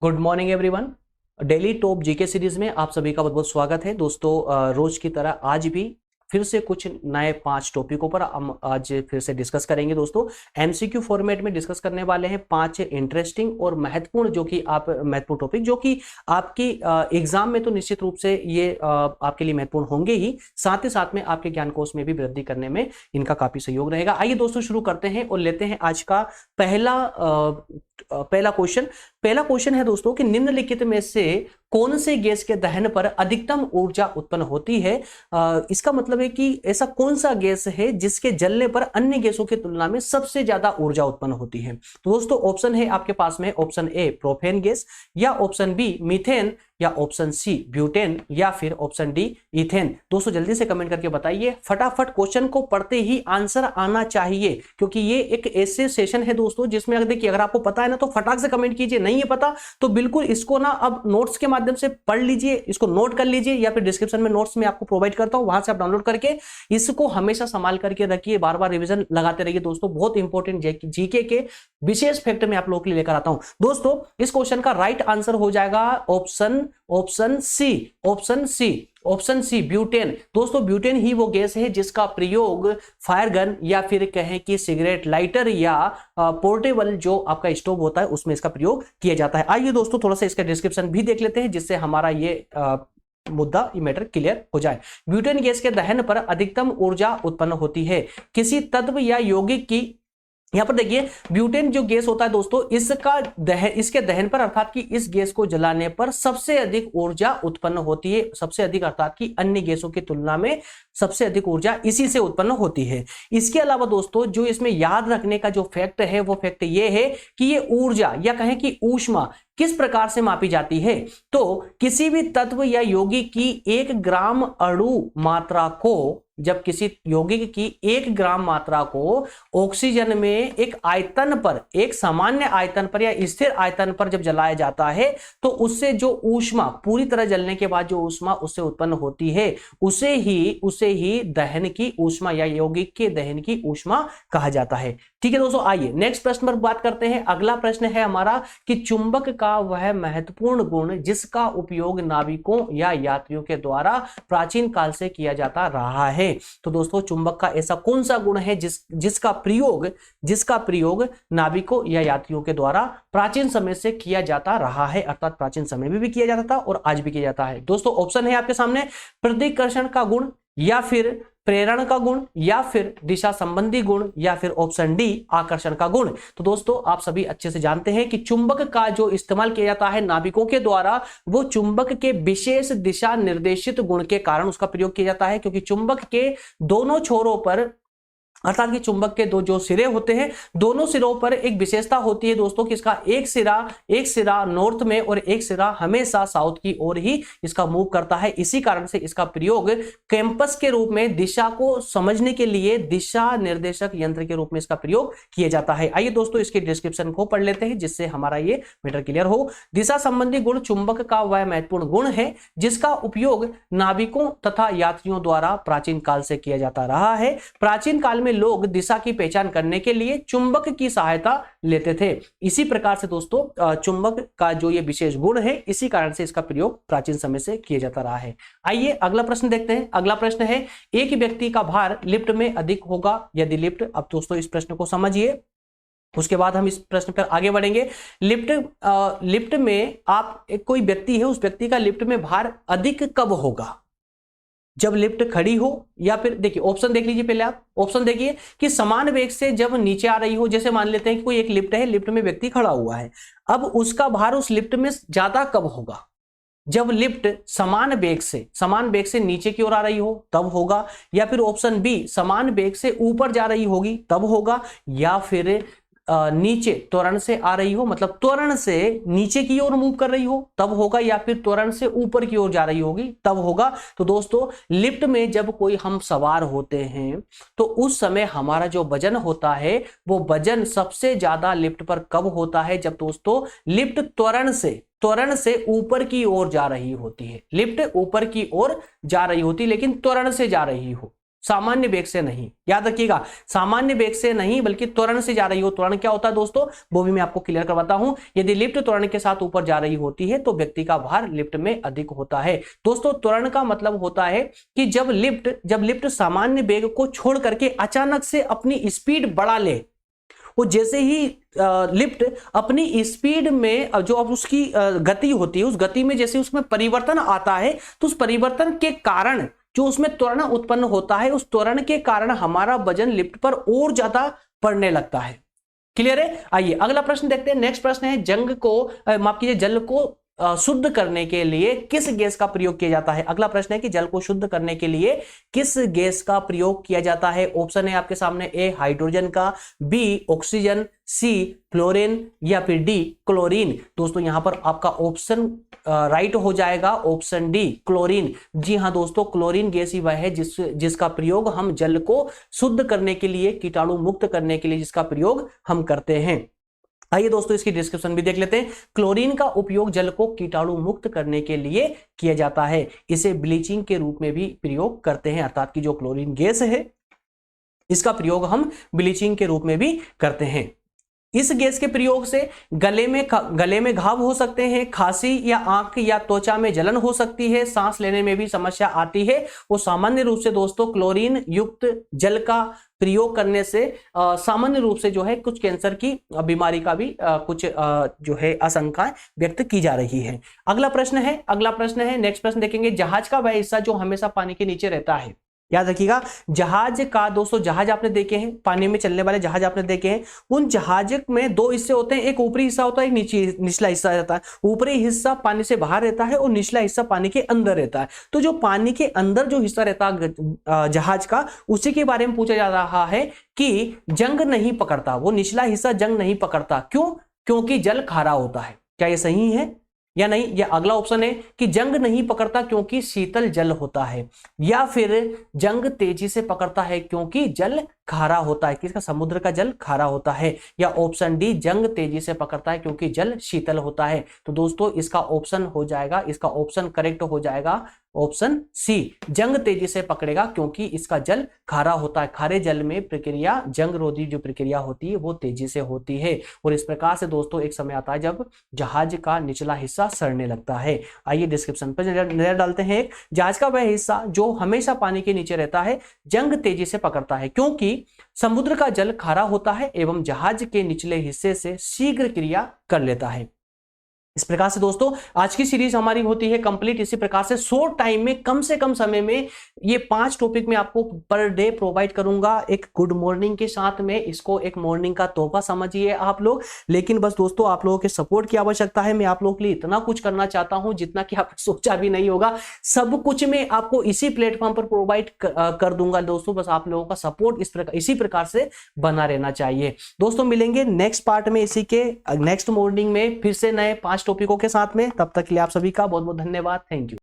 Good morning everyone. Daily top GK series में आप सभी का बहुत बहुत स्वागत है दोस्तों। रोज की तरह आज भी फिर से कुछ नए 5 टॉपिकों पर हम आज फिर से डिस्कस करेंगे दोस्तों। एमसीक्यू फॉर्मेट में डिस्कस करने वाले हैं 5 इंटरेस्टिंग और महत्वपूर्ण महत्वपूर्ण टॉपिक जो कि आपकी एग्जाम में तो निश्चित रूप से ये आपके लिए महत्वपूर्ण होंगे ही, साथ ही साथ में आपके ज्ञान कोश में भी वृद्धि करने में इनका काफी सहयोग रहेगा। आइए दोस्तों शुरू करते हैं और लेते हैं आज का पहला क्वेश्चन है दोस्तों कि निम्नलिखित में से कौन से गैस के दहन पर अधिकतम ऊर्जा उत्पन्न होती है। इसका मतलब है कि ऐसा कौन सा गैस है जिसके जलने पर अन्य गैसों की तुलना में सबसे ज्यादा ऊर्जा उत्पन्न होती है। तो दोस्तों ऑप्शन है आपके पास में, ऑप्शन ए प्रोपेन गैस, या ऑप्शन बी मीथेन, या ऑप्शन सी ब्यूटेन, या फिर ऑप्शन डी इथेन। दोस्तों जल्दी से कमेंट करके बताइए, फटाफट क्वेश्चन को पढ़ते ही आंसर आना चाहिए, क्योंकि ये एक ऐसे सेशन है दोस्तों जिसमें अगर आपको पता है ना तो फटाक से कमेंट कीजिए, नहीं है पता तो बिल्कुल इसको ना अब नोट्स के माध्यम से पढ़ लीजिए, इसको नोट कर लीजिए, या फिर डिस्क्रिप्शन में नोट्स में आपको प्रोवाइड करता हूं, वहां से आप डाउनलोड करके इसको हमेशा संभाल करके रखिए, बार बार रिवीजन लगाते रहिए दोस्तों। बहुत इंपॉर्टेंट जीके के विशेष फैक्ट में आप लोगों के लिए लेकर आता हूं दोस्तों। इस क्वेश्चन का राइट आंसर हो जाएगा ऑप्शन सी ब्यूटेन। दोस्तों ब्यूटेन ही वो गैस है जिसका प्रयोग फायर गन या फिर कहें कि सिगरेट लाइटर या पोर्टेबल जो आपका स्टोव होता है उसमें इसका प्रयोग किया जाता है। आइए दोस्तों थोड़ा सा इसका डिस्क्रिप्शन भी देख लेते हैं जिससे हमारा ये मुद्दा मैटर क्लियर हो जाए। ब्यूटेन गैस के दहन पर अधिकतम ऊर्जा उत्पन्न होती है किसी तत्व या यौगिक की। यहां पर देखिए ब्यूटेन जो गैस होता है दोस्तों इसके दहन पर अर्थात कि इस गैस को जलाने पर सबसे अधिक ऊर्जा उत्पन्न होती है, सबसे अधिक अर्थात कि अन्य गैसों की तुलना में सबसे अधिक ऊर्जा इसी से उत्पन्न होती है। इसके अलावा दोस्तों जो इसमें याद रखने का जो फैक्ट है वो फैक्ट ये है कि ये ऊर्जा या कहें कि ऊष्मा किस प्रकार से मापी जाती है। तो किसी भी तत्व या यौगिक की 1 ग्राम अणु मात्रा को, जब किसी यौगिक की 1 ग्राम मात्रा को ऑक्सीजन में एक आयतन पर, एक सामान्य आयतन पर या स्थिर आयतन पर जब जलाया जाता है तो उससे जो ऊष्मा पूरी तरह जलने के बाद जो ऊष्मा उससे उत्पन्न होती है उसे ही दहन की ऊष्मा या यौगिक के दहन की ऊष्मा कहा जाता है। ठीक है दोस्तों, आइए नेक्स्ट प्रश्न पर बात करते हैं। अगला प्रश्न है हमारा कि चुंबक का वह महत्वपूर्ण गुण जिसका उपयोग नाविकों या यात्रियों के द्वारा प्राचीन काल से किया जाता रहा है। तो दोस्तों चुंबक का ऐसा कौन सा गुण है जिसका प्रयोग नाविकों या यात्रियों के द्वारा प्राचीन समय से किया जाता रहा है, अर्थात प्राचीन समय में भी किया जाता था और आज भी किया जाता है। दोस्तों ऑप्शन है आपके सामने, प्रतिकर्षण का गुण, या फिर प्रेरण का गुण, या फिर दिशा संबंधी गुण, या फिर ऑप्शन डी आकर्षण का गुण। तो दोस्तों आप सभी अच्छे से जानते हैं कि चुंबक का जो इस्तेमाल किया जाता है नाविकों के द्वारा वो चुंबक के विशेष दिशा निर्देशित गुण के कारण उसका प्रयोग किया जाता है, क्योंकि चुंबक के दोनों छोरों पर अर्थात कि चुंबक के 2 जो सिरे होते हैं दोनों सिरों पर एक विशेषता होती है दोस्तों कि इसका एक सिरा नॉर्थ में और एक सिरा हमेशा साउथ की ओर ही इसका मूव करता है। इसी कारण से इसका प्रयोग कैंपस के रूप में दिशा को समझने के लिए दिशा निर्देशक यंत्र के रूप में इसका प्रयोग किया जाता है। आइए दोस्तों इसके डिस्क्रिप्शन को पढ़ लेते हैं जिससे हमारा ये मैटर क्लियर हो। दिशा संबंधी गुण चुंबक का वह महत्वपूर्ण गुण है जिसका उपयोग नाविकों तथा यात्रियों द्वारा प्राचीन काल से किया जाता रहा है। प्राचीन काल में लोग दिशा की पहचान करने के लिए चुंबक की सहायता लेते थे। इसी प्रकार से दोस्तों चुंबक का जो ये विशेष गुण है इसी कारण से इसका प्रयोग प्राचीन समय से किया जाता रहा है। आइए अगला प्रश्न देखते हैं। अगला प्रश्न है, एक व्यक्ति का भार लिफ्ट में अधिक होगा यदि लिफ्ट, अब दोस्तों इस प्रश्न को समझिए उसके बाद हम इस प्रश्न पर आगे बढ़ेंगे। लिफ्ट में आप कोई व्यक्ति है, उस व्यक्ति का लिफ्ट में भार अधिक कब होगा, जब लिफ्ट खड़ी हो, या फिर देखिए ऑप्शन देख लीजिए पहले आप ऑप्शन देखिए कि समान वेग से जब नीचे आ रही हो। जैसे मान लेते हैं कि कोई एक लिफ्ट है, लिफ्ट में व्यक्ति खड़ा हुआ है, अब उसका भार उस लिफ्ट में ज्यादा कब होगा, जब लिफ्ट समान वेग से नीचे की ओर आ रही हो तब होगा, या फिर ऑप्शन बी समान वेग से ऊपर जा रही होगी तब होगा, या फिर नीचे त्वरण से आ रही हो मतलब त्वरण से नीचे की ओर मूव कर रही हो तब होगा, या फिर त्वरण से ऊपर की ओर जा रही होगी तब होगा। तो दोस्तों लिफ्ट में जब कोई हम सवार होते हैं तो उस समय हमारा जो वजन होता है वो वजन सबसे ज्यादा लिफ्ट पर कब होता है, जब दोस्तों लिफ्ट त्वरण से ऊपर की ओर जा रही होती है। लिफ्ट ऊपर की ओर जा रही होती लेकिन त्वरण से जा रही हो, सामान्य वेग से नहीं, याद रखिएगा, सामान्य वेग से नहीं बल्कि त्वरण से जा रही हो। त्वरण क्या होता है दोस्तों, वो भी मैं आपको क्लियर करवाता हूं। यदि लिफ्ट त्वरण के साथ ऊपर जा रही होती है तो व्यक्ति का भार लिफ्ट में अधिक होता है। दोस्तों त्वरण का मतलब होता है कि जब लिफ्ट सामान्य वेग को छोड़ करके अचानक से अपनी स्पीड बढ़ा ले, वो जैसे ही लिफ्ट अपनी स्पीड में जो अब उसकी गति होती है, उस गति में जैसे उसमें परिवर्तन आता है तो उस परिवर्तन के कारण जो उसमें त्वरण उत्पन्न होता है, उस त्वरण के कारण हमारा वजन लिफ्ट पर और ज्यादा पड़ने लगता है। क्लियर है? आइए अगला प्रश्न देखते हैं। नेक्स्ट प्रश्न है, माफ कीजिए, जल को शुद्ध करने के लिए किस गैस का प्रयोग किया जाता है? अगला प्रश्न है कि जल को शुद्ध करने के लिए किस गैस का प्रयोग किया जाता है? ऑप्शन है आपके सामने, ए हाइड्रोजन का, बी ऑक्सीजन, सी फ्लोरीन या फिर डी क्लोरीन। दोस्तों यहां पर आपका ऑप्शन राइट हो जाएगा, ऑप्शन डी क्लोरीन। जी हां दोस्तों, क्लोरीन गैस ही वह है जिसका प्रयोग हम जल को शुद्ध करने के लिए, कीटाणु मुक्त करने के लिए जिसका प्रयोग हम करते हैं। आइए दोस्तों इसकी डिस्क्रिप्शन भी देख लेते हैं। क्लोरीन का उपयोग जल को कीटाणु मुक्त करने के लिए किया जाता है। इसे ब्लीचिंग के रूप में भी प्रयोग करते हैं, अर्थात कि जो क्लोरीन गैस है इसका प्रयोग हम ब्लीचिंग के रूप में भी करते हैं। इस गैस के प्रयोग से गले में घाव हो सकते हैं, खांसी या आंख या त्वचा में जलन हो सकती है, सांस लेने में भी समस्या आती है। वो सामान्य रूप से दोस्तों क्लोरीन युक्त जल का प्रयोग करने से सामान्य रूप से जो है कुछ कैंसर की बीमारी का भी कुछ जो है आशंकाएं व्यक्त की जा रही है। अगला प्रश्न है, नेक्स्ट प्रश्न देखेंगे। जहाज का वह हिस्सा जो हमेशा पानी के नीचे रहता है, याद रखिएगा, जहाज का दोस्तों, जहाज आपने देखे हैं, पानी में चलने वाले जहाज आपने देखे हैं, उन जहाज में दो हिस्से होते हैं, एक ऊपरी हिस्सा होता है, एक निचला हिस्सा रहता है। ऊपरी हिस्सा पानी से बाहर रहता है और निचला हिस्सा पानी के अंदर रहता है। तो जो पानी के अंदर जो हिस्सा रहता है जहाज का, उसी के बारे में पूछा जा रहा है कि जंग नहीं पकड़ता, वो निचला हिस्सा जंग नहीं पकड़ता, क्यों? क्योंकि जल खारा होता है। क्या ये सही है या नहीं? या अगला ऑप्शन है कि जंग नहीं पकड़ता क्योंकि शीतल जल होता है, या फिर जंग तेजी से पकड़ता है क्योंकि जल खारा होता है। किसका? समुद्र का जल खारा होता है। या ऑप्शन डी, जंग तेजी से पकड़ता है क्योंकि जल शीतल होता है। तो दोस्तों इसका ऑप्शन हो जाएगा, इसका ऑप्शन करेक्ट हो जाएगा ऑप्शन सी, जंग तेजी से पकड़ेगा क्योंकि इसका जल खारा होता है। खारे जल में प्रक्रिया, जंग रोधी जो प्रक्रिया होती है वो तेजी से होती है। और इस प्रकार से दोस्तों एक समय आता है जब जहाज का निचला हिस्सा सड़ने लगता है। आइए डिस्क्रिप्शन पर नजर डालते हैं। जहाज का वह हिस्सा जो हमेशा पानी के नीचे रहता है, जंग तेजी से पकड़ता है क्योंकि समुद्र का जल खारा होता है एवं जहाज के निचले हिस्से से शीघ्र क्रिया कर लेता है। इस प्रकार से दोस्तों आज की सीरीज हमारी होती है कंप्लीट। इसी प्रकार से शॉर्ट टाइम में, कम से कम समय में ये 5 टॉपिक में आपको पर डे प्रोवाइड करूंगा, एक गुड मॉर्निंग के साथ में। इसको एक मॉर्निंग का तोहफा समझिए आप लोग। लेकिन बस दोस्तों आप लोगों के सपोर्ट की आवश्यकता है। मैं आप लोगों के लिए इतना कुछ करना चाहता हूं जितना कि आपने सोचा भी नहीं होगा। सब कुछ मैं आपको इसी प्लेटफॉर्म पर प्रोवाइड कर दूंगा दोस्तों। बस आप लोगों का सपोर्ट इसी प्रकार से बना रहना चाहिए। दोस्तों मिलेंगे नेक्स्ट पार्ट में, इसी के नेक्स्ट मॉर्निंग में फिर से नए 5 टॉपिकों के साथ में। तब तक के लिए आप सभी का बहुत बहुत धन्यवाद। Thank you.